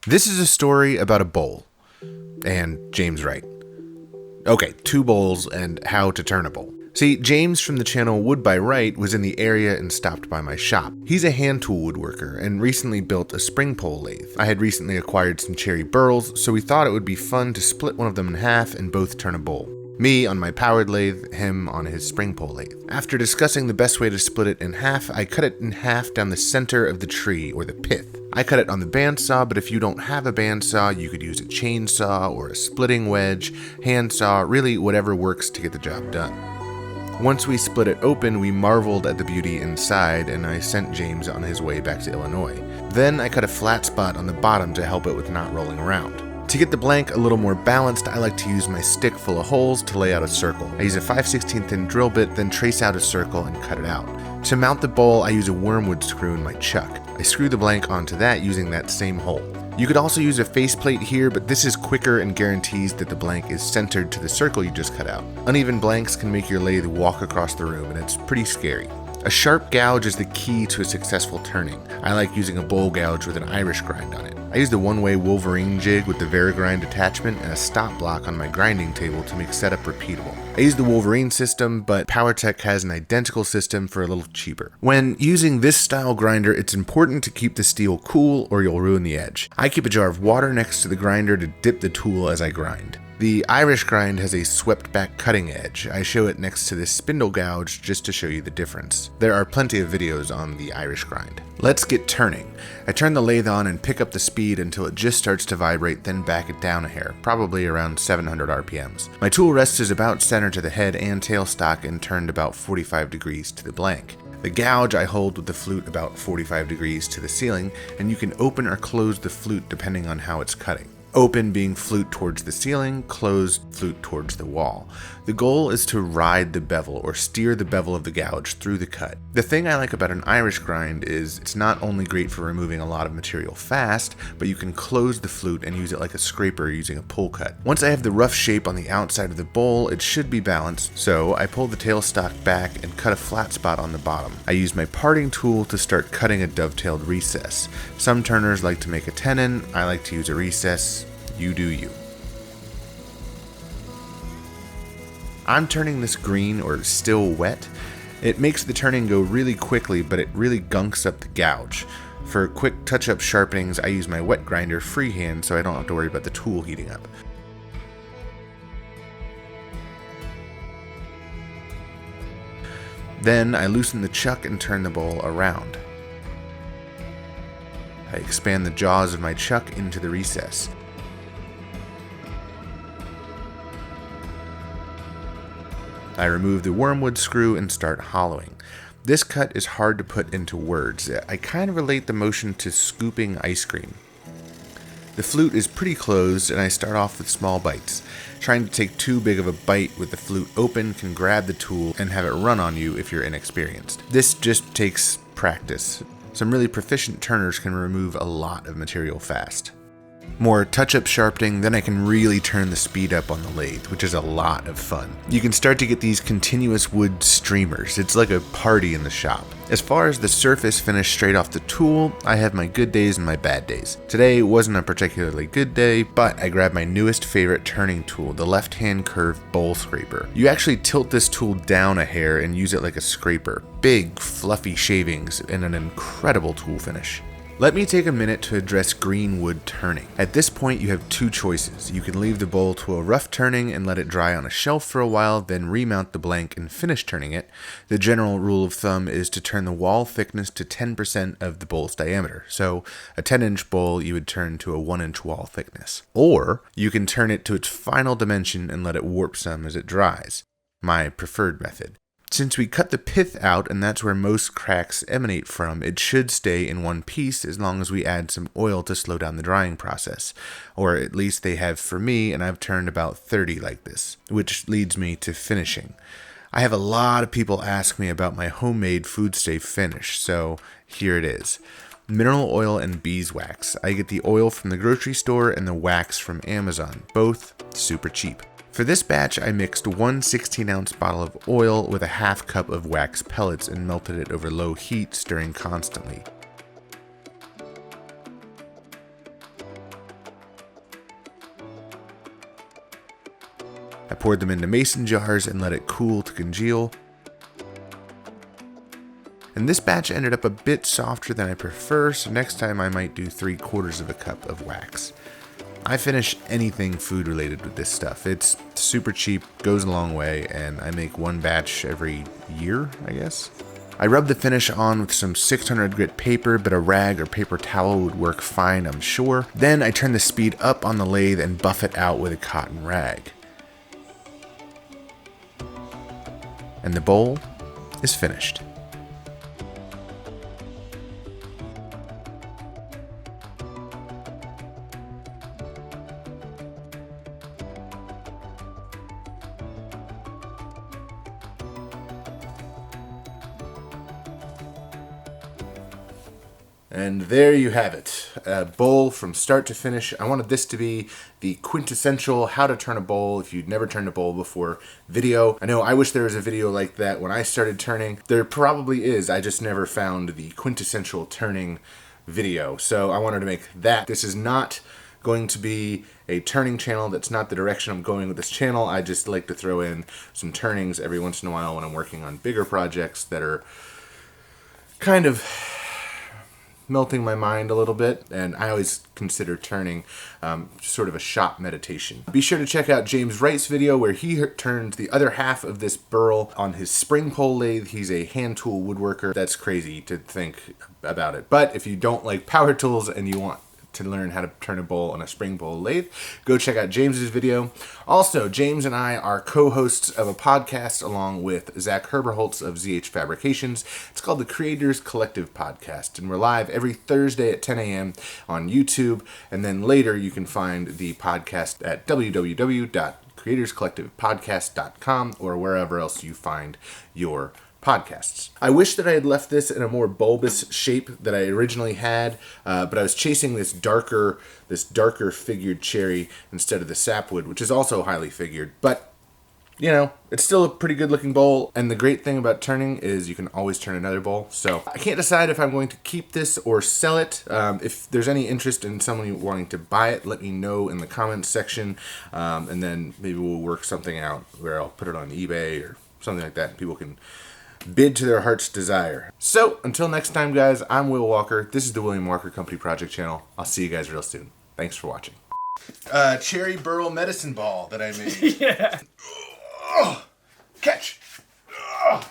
This is a story about a bowl and James Wright. Okay, 2 bowls and how to turn a bowl. See, James from the channel Wood by Wright was in the area and stopped by my shop. He's a hand tool woodworker and recently built a spring pole lathe. I had recently acquired some Cherry Burls, so we thought it would be fun to split one of them in half and both turn a bowl. Me on my powered lathe, him on his spring pole lathe. After discussing the best way to split it in half, I cut it in half down the center of the tree, or the pith. I cut it on the bandsaw, but if you don't have a bandsaw, you could use a chainsaw or a splitting wedge, handsaw, really whatever works to get the job done. Once we split it open, we marveled at the beauty inside, and I sent James on his way back to Illinois. Then I cut a flat spot on the bottom to help it with not rolling around. To get the blank a little more balanced, I like to use my stick full of holes to lay out a circle. I use a 5/16 thin drill bit, then trace out a circle and cut it out. To mount the bowl, I use a wormwood screw in my chuck. I screw the blank onto that using that same hole. You could also use a faceplate here, but this is quicker and guarantees that the blank is centered to the circle you just cut out. Uneven blanks can make your lathe walk across the room, and it's pretty scary. A sharp gouge is the key to a successful turning. I like using a bowl gouge with an Irish grind on it. I used a one-way Wolverine jig with the Varigrind attachment and a stop block on my grinding table to make setup repeatable. I used the Wolverine system, but PowerTech has an identical system for a little cheaper. When using this style grinder, it's important to keep the steel cool or you'll ruin the edge. I keep a jar of water next to the grinder to dip the tool as I grind. The Irish grind has a swept back cutting edge. I show it next to this spindle gouge just to show you the difference. There are plenty of videos on the Irish grind. Let's get turning. I turn the lathe on and pick up the speed until it just starts to vibrate, then back it down a hair, probably around 700 RPMs. My tool rest is about center to the head and tailstock and turned about 45 degrees to the blank. The gouge I hold with the flute about 45 degrees to the ceiling, and you can open or close the flute depending on how it's cutting. Open being flute towards the ceiling, closed flute towards the wall. The goal is to ride the bevel or steer the bevel of the gouge through the cut. The thing I like about an Irish grind is it's not only great for removing a lot of material fast, but you can close the flute and use it like a scraper using a pull cut. Once I have the rough shape on the outside of the bowl, it should be balanced, so I pull the tailstock back and cut a flat spot on the bottom. I use my parting tool to start cutting a dovetailed recess. Some turners like to make a tenon, I like to use a recess. You do you. I'm turning this green or still wet. It makes the turning go really quickly, but it really gunks up the gouge. For quick touch-up sharpenings, I use my wet grinder freehand so I don't have to worry about the tool heating up. Then I loosen the chuck and turn the bowl around. I expand the jaws of my chuck into the recess. I remove the wormwood screw and start hollowing. This cut is hard to put into words. I kind of relate the motion to scooping ice cream. The flute is pretty closed and I start off with small bites. Trying to take too big of a bite with the flute open can grab the tool and have it run on you if you're inexperienced. This just takes practice. Some really proficient turners can remove a lot of material fast. More touch-up sharpening, then I can really turn the speed up on the lathe, which is a lot of fun. You can start to get these continuous wood streamers. It's like a party in the shop. As far as the surface finish straight off the tool, I have my good days and my bad days. Today wasn't a particularly good day, but I grabbed my newest favorite turning tool, the left-hand curved bowl scraper. You actually tilt this tool down a hair and use it like a scraper. Big, fluffy shavings and an incredible tool finish. Let me take a minute to address greenwood turning. At this point, you have 2 choices. You can leave the bowl to a rough turning and let it dry on a shelf for a while, then remount the blank and finish turning it. The general rule of thumb is to turn the wall thickness to 10% of the bowl's diameter. So a 10-inch bowl, you would turn to a 1-inch wall thickness. Or you can turn it to its final dimension and let it warp some as it dries. My preferred method. Since we cut the pith out and that's where most cracks emanate from, it should stay in one piece as long as we add some oil to slow down the drying process. Or at least they have for me, and I've turned about 30 like this, which leads me to finishing. I have a lot of people ask me about my homemade food safe finish, so here it is. Mineral oil and beeswax. I get the oil from the grocery store and the wax from Amazon, both super cheap. For this batch, I mixed 1 16-ounce bottle of oil with a half cup of wax pellets and melted it over low heat, stirring constantly. poured them into mason jars and let it cool to congeal. And this batch ended up a bit softer than I prefer, so next time I might do 3/4 of a cup of wax. I finish anything food related with this stuff. It's super cheap, goes a long way, and I make one batch every year, I guess. I rub the finish on with some 600 grit paper, but a rag or paper towel would work fine, I'm sure. Then I turn the speed up on the lathe and buff it out with a cotton rag. And the bowl is finished. And there you have it, a bowl from start to finish. I wanted this to be the quintessential how to turn a bowl if you'd never turned a bowl before video. I know I wish there was a video like that when I started turning. There probably is, I just never found the quintessential turning video. So I wanted to make that. This is not going to be a turning channel. That's not the direction I'm going with this channel. I just like to throw in some turnings every once in a while when I'm working on bigger projects that are kind of melting my mind a little bit, and I always consider turning sort of a shop meditation. Be sure to check out James Wright's video where he turned the other half of this burl on his spring pole lathe. He's a hand tool woodworker. That's crazy to think about it. But if you don't like power tools and you want to learn how to turn a bowl on a spring pole lathe, go check out James's video. Also, James and I are co-hosts of a podcast along with Zach Herberholtz of ZH Fabrications. It's called the Creators Collective Podcast, and we're live every Thursday at 10 a.m. on YouTube, and then later you can find the podcast at www.creatorscollectivepodcast.com or wherever else you find your podcasts. I wish that I had left this in a more bulbous shape that I originally had, but I was chasing this darker figured cherry instead of the sapwood, which is also highly figured. But you know, it's still a pretty good looking bowl, and the great thing about turning is you can always turn another bowl. So I can't decide if I'm going to keep this or sell it. If there's any interest in someone wanting to buy it, let me know in the comments section, and then maybe we'll work something out where I'll put it on eBay or something like that. People can bid to their heart's desire. So until next time, guys, I'm Will Walker. This is the William Walker Company Project Channel. I'll see you guys real soon. Thanks for watching. Cherry Burl medicine ball that I made. Yeah. Oh, catch. Oh.